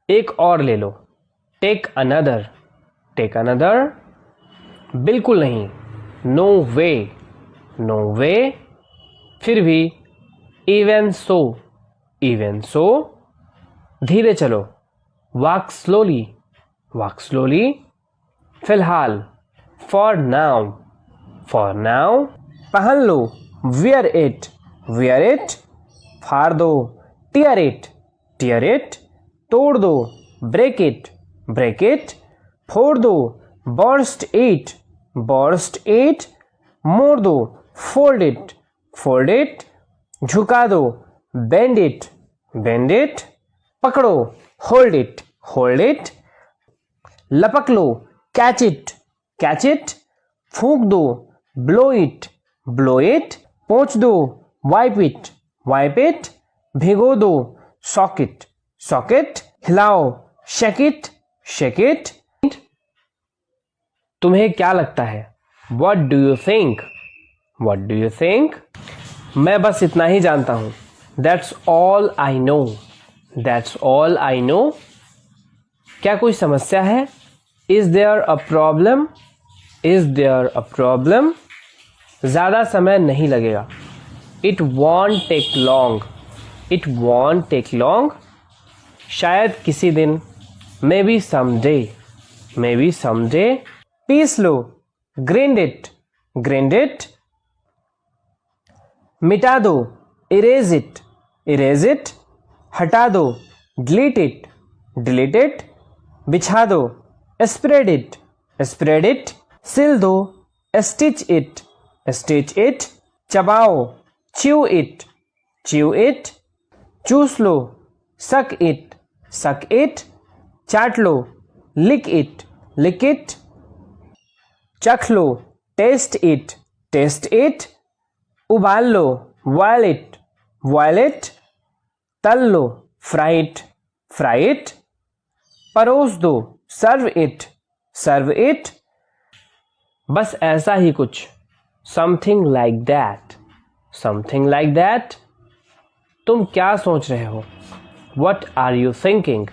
एक और ले लो, टेक अनदर, टेक अनदर, बिल्कुल नहीं, नो वे, नो वे, फिर भी इवन सो, इवन सो, धीरे चलो, वॉक स्लोली, वॉक स्लोली, फिलहाल, फॉर नाउ, फॉर नाउ, पहन लो, वियर इट, वियर इट, फाड़ दो, टीयर इट, टीयर इट, तोड़ दो, ब्रेक इट, ब्रेक इट, फोड़ दो, बर्स्ट इट, बर्स्ट इट, मोड़ दो, फोल्ड इट, फोल्ड इट, झुका दो, बेंड इट, बेंड इट, पकड़ो, होल्ड इट, होल्ड इट, लपक लो, कैच इट, कैच इट, फूंक दो, ब्लो इट, ब्लो इट, पोंछ दो, वाइप इट, वाइप इट, भिगो दो, सॉकेट, सॉकेट, हिलाओ, शेक इट, शेक इट। तुम्हें क्या लगता है? What do you think? What do you think? मैं बस इतना ही जानता हूं। That's all I know. That's all I know. क्या कोई समस्या है? Is there a problem? Is there a problem? ज़्यादा समय नहीं लगेगा। It won't take long. It won't take long. शायद किसी दिन, maybe someday, maybe someday, पीस लो, grind it, grind it, मिटा दो, erase it, erase it, हटा दो, delete it, delete it, बिछा दो, spread it, spread it, सिल दो, stitch it, stitch it, चबाओ, chew it, chew it, चूस लो, suck it, suck it, chaat low, lick it, lick it, चख लो, टेस्ट इट, टेस्ट इट, उबाल लो, boil it, boil it, तल लो, fry it, fry it, परोस दो, serve it, serve it, बस ऐसा ही कुछ, something like that, something like that. तुम क्या सोच रहे हो? What are you thinking?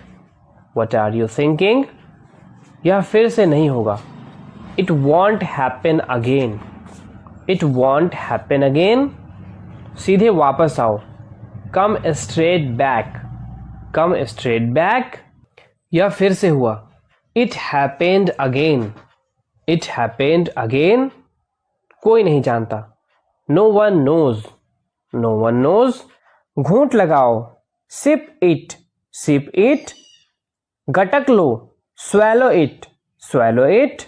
What are you thinking? यह फिर से नहीं होगा। It won't happen again. It won't happen again. सीधे वापस आओ, come straight back, come straight back. यह फिर से हुआ, it happened again, it happened again. कोई नहीं जानता, no one knows, no one knows. घूंट लगाओ, sip it, sip it. गटक low, swallow it, swallow it.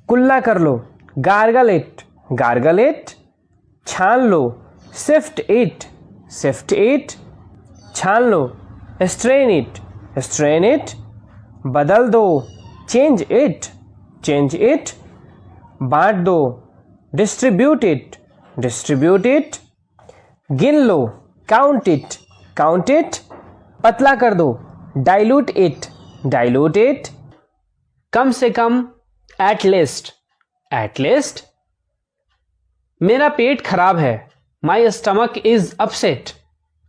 कुल्ला कर लो, गार्गल इट, गार्गल इट, छान लो, सिफ्ट इट, सिफ्ट इट, छान लो, स्ट्रेन इट, स्ट्रेन इट, बदल दो, चेंज इट, चेंज इट, बांट दो, डिस्ट्रीब्यूट इट, डिस्ट्रीब्यूट इट, गिन लो, काउंट इट, काउंट इट, पतला कर दो, डाइल्यूट इट, डाइल्यूट इट, कम से कम, एट लिस्ट, एट लिस्ट, मेरा पेट खराब है, my stomach is upset,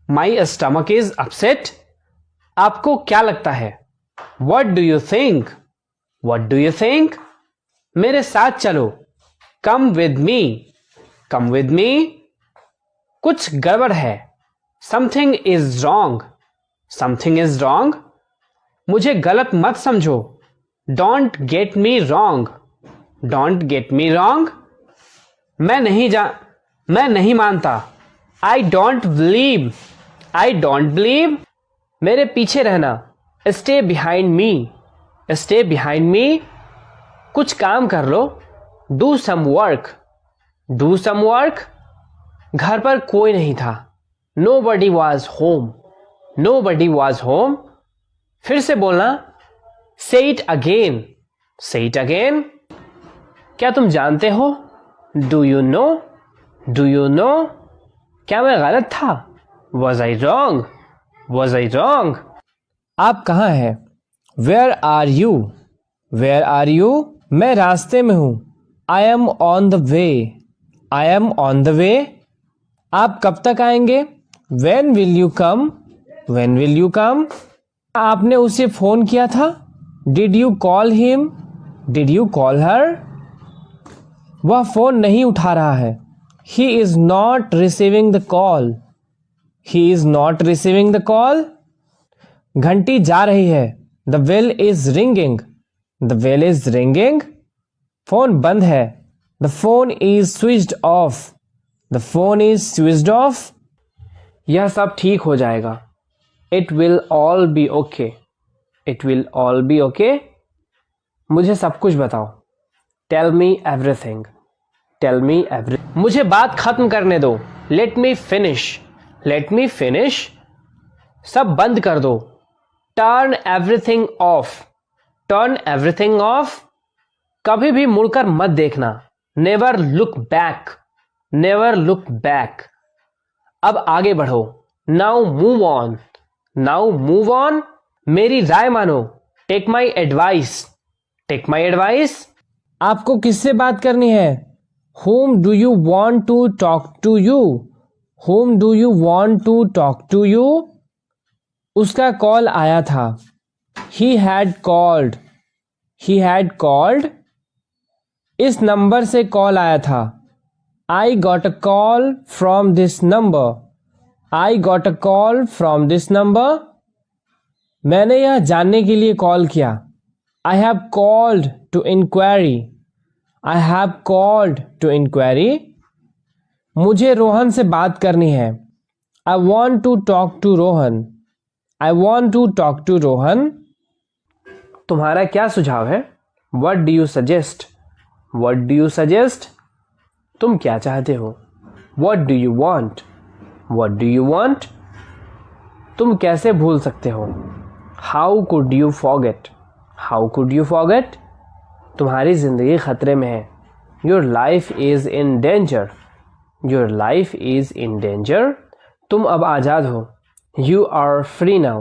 my stomach is upset. आपको क्या लगता है? What do you think? What do you think? मेरे साथ चलो, come with me, come with me, कुछ गड़बड़ है, something is wrong, something is wrong, मुझे गलत मत समझो, don't get me wrong, don't get me wrong, मैं नहीं मानता, I don't believe, I don't believe, मेरे पीछे रहना, stay behind me, stay behind me, कुछ काम कर लो, do some work, do some work, घर पर कोई नहीं था, nobody was home, nobody was home, फिर से बोलना, से इट अगेन, से इट अगेन, क्या तुम जानते हो? Do you know, do you know, क्या मैं गलत था? Was I wrong, was I wrong, आप कहाँ हैं? Where are you, where are you, मैं रास्ते में हूँ, I am on the way, I am on the way, आप कब तक आएंगे? When will you come, when will you come, आपने उसे फोन किया था? Did you call him? Did you call हर? वह फोन नहीं उठा रहा है। He is not receiving the call. He is not receiving the call. घंटी जा रही है। The bell is ringing. The bell is ringing. Phone बंद है। The phone is switched off. The phone is switched off. यह सब ठीक हो जाएगा। It will all be okay. It will all be okay. मुझे सब कुछ बताओ। Tell me everything. Tell me every. मुझे बात खत्म करने दो। Let me finish. Let me finish. सब बंद कर दो। Turn everything off. Turn everything off. कभी भी मुड़कर मत देखना। Never look back. Never look back. अब आगे बढ़ो। Now move on. Now move on. मेरी राय मानो। Take my advice. Take my advice. आपको किससे बात करनी है? Whom do you want to talk to you? Whom do you want to talk to you? उसका कॉल आया था। He had called. He had called. इस नंबर से कॉल आया था। I got a call from this number. I got a call from this number. मैंने यह जानने के लिए कॉल किया। I have called to inquiry. I have called to inquiry. मुझे रोहन से बात करनी है। I want to talk to Rohan. I want to talk to Rohan. तुम्हारा क्या सुझाव है? What do you suggest? What do you suggest? तुम क्या चाहते हो? What do you want? What do you want? तुम कैसे भूल सकते हो? How could you forget? How could you forget? तुम्हारी जिंदगी खतरे में है। Your life is in danger. Your life is in danger. तुम अब आज़ाद हो। You are free now.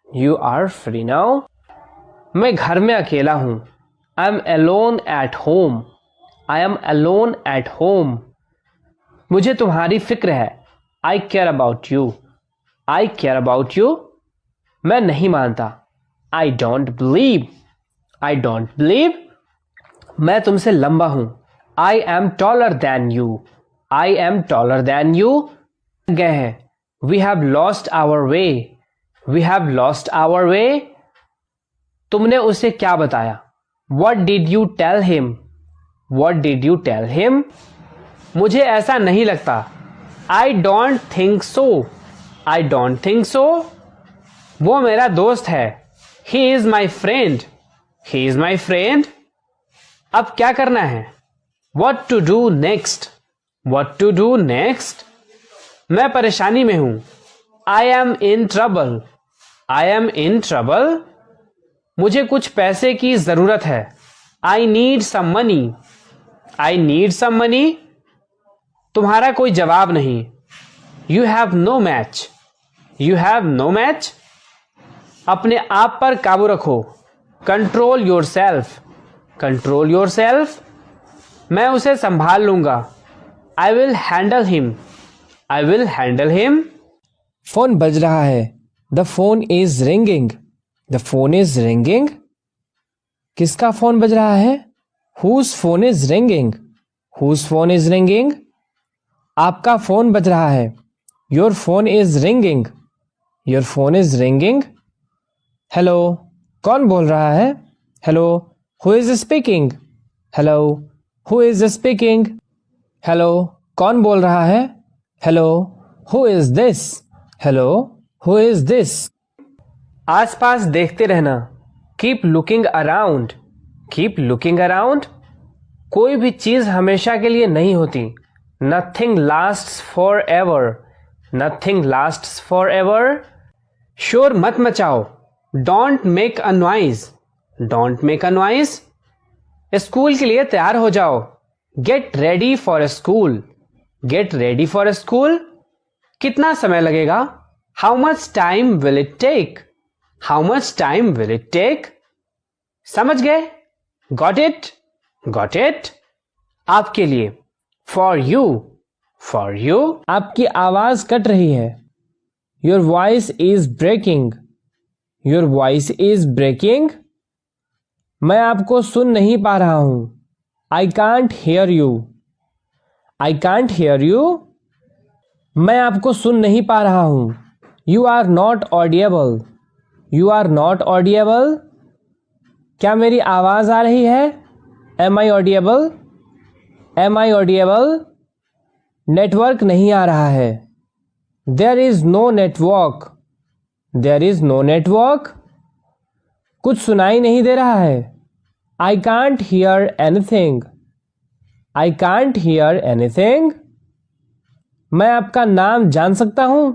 You are free now. मैं घर में अकेला हूँ। I am alone at home. I am alone at home. मुझे तुम्हारी फिक्र है। I care about you. I care about you. मैं नहीं मानता। I don't believe. I don't believe. मैं तुमसे लंबा हूं। I am taller than you. I am taller than you. गए हैं। We have lost our way. We have lost our way. तुमने उसे क्या बताया? What did you tell him? What did you tell him? मुझे ऐसा नहीं लगता। I don't think so. I don't think so. वो मेरा दोस्त है। He is my friend. He is my friend. अब क्या करना है? What to do next? What to do next? मैं परेशानी में हूं। I am in trouble. I am in trouble. मुझे कुछ पैसे की जरूरत है। I need some money. I need some money. तुम्हारा कोई जवाब नहीं। You have no match. You have no match. अपने आप पर काबू रखो। Control yourself. Control yourself. मैं उसे संभाल लूंगा। I will handle him. I will handle him. Phone बज रहा है। The phone is ringing. The phone is ringing. किसका फोन बज रहा है? Whose phone is ringing. Whose phone is ringing. आपका फोन बज रहा है। Your phone is ringing. Your phone is ringing. Hello, कौन बोल रहा है? Hello, who is speaking? Hello, who is speaking? Hello, कौन बोल रहा है? Hello, who is this? Hello, who is this? आसपास देखते रहना। Keep looking around. Keep looking around. कोई भी चीज हमेशा के लिए नहीं होती। Nothing lasts forever. Nothing lasts forever. शोर मत मचाओ। Don't make a noise. Don't make a noise. School के लिए तैयार हो जाओ। Get ready for school. Get ready for school. कितना समय लगेगा? How much time will it take? How much time will it take? समझ गए? Got it? Got it? आपके लिए। For you. For you. आपकी आवाज कट रही है। Your voice is breaking. Your voice is breaking. मैं आपको सुन नहीं पा रहा हूं। I can't hear you. I can't hear you. मैं आपको सुन नहीं पा रहा हूं। You are not audible. You are not audible. क्या मेरी आवाज आ रही है? Am I audible? Am I audible? Network नहीं आ रहा है। There is no network. There is no network. कुछ सुनाई नहीं दे रहा है। I can't hear anything. I can't hear anything. मैं आपका नाम जान सकता हूं?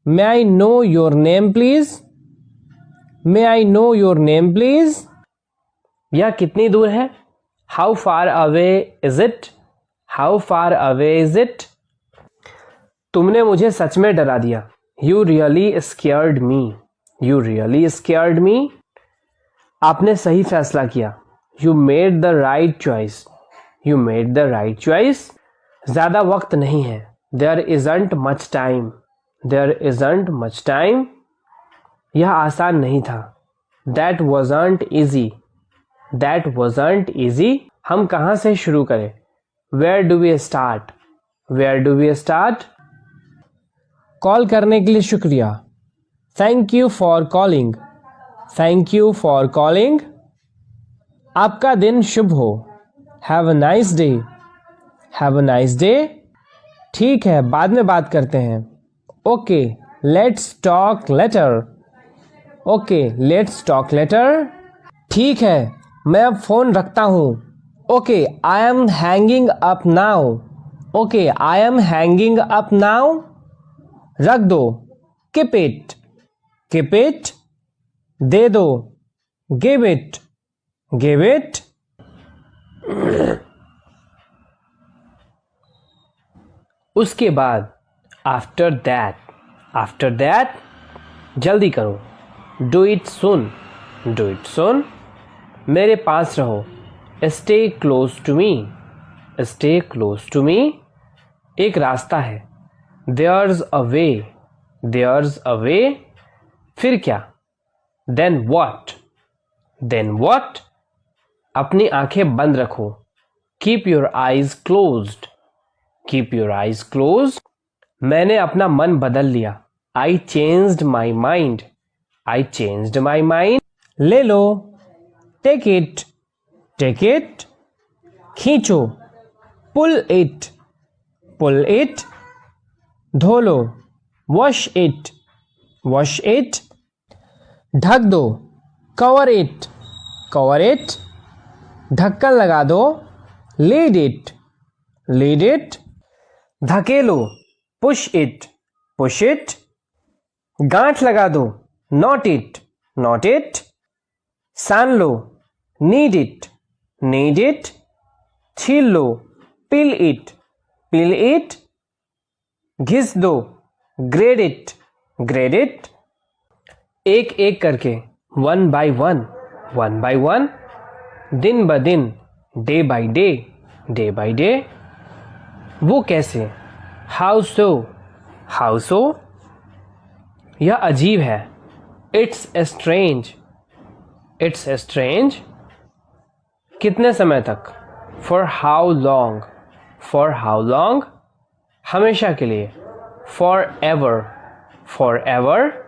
May I know your name please. May I know your name please. यह कितनी दूर है? How far away is it? How far away is it? तुमने मुझे सच में डरा दिया। You really scared me. You really scared me. आपने सही फैसला किया। You made the right choice. You made the right choice. ज्यादा वक्त नहीं है। There isn't much time. There isn't much time. यह आसान नहीं था। That wasn't easy. That wasn't easy. हम कहाँ से शुरू करें? Where do we start? Where do we start? Call करने के लिए शुक्रिया। Thank you for calling. Thank you for calling. आपका दिन शुभ हो। Have a nice day. Have a nice day. ठीक है, बाद में बात करते हैं। Okay, let's talk later. Okay, let's talk later. ठीक है, मैं अब फोन रखता हूं। Okay, I am hanging up now. Okay, I am hanging up now. रख दो। Keep it. Keep it. दे दो। Give it. Give it. उसके बाद आफ्टर दैट। After that. जल्दी करो। Do it soon. Do it soon. मेरे पास रहो। Stay close to me. Stay close to me. एक रास्ता है। There's a way. There's a way. फिर क्या? Then what. Then what. अपनी आंखें बंद रखो। Keep your eyes closed. Keep your eyes closed. मैंने अपना मन बदल लिया। I changed my mind. I changed my mind. ले लो। Take it. Take it. खींचो। Pull it. Pull it. धो लो। Wash it. Wash it. ढक दो। Cover it. Cover it. ढक्कन लगा दो। Lid it. Lid it. धकेलो। Push it. Push it. गांठ लगा दो। Knot it. Knot it. सान लो। Knead it. Knead it. छील लो। Peel it. Peel it. घिस दो। Grate it. Grate it. एक एक करके। One by one. One by one. दिन ब दिन। Day by day. Day by day. वो कैसे? How so. हाउ सो। यह अजीब है। It's strange. It's strange. कितने समय तक? For how long. For how long. हमेशा के लिए। For ever. For ever.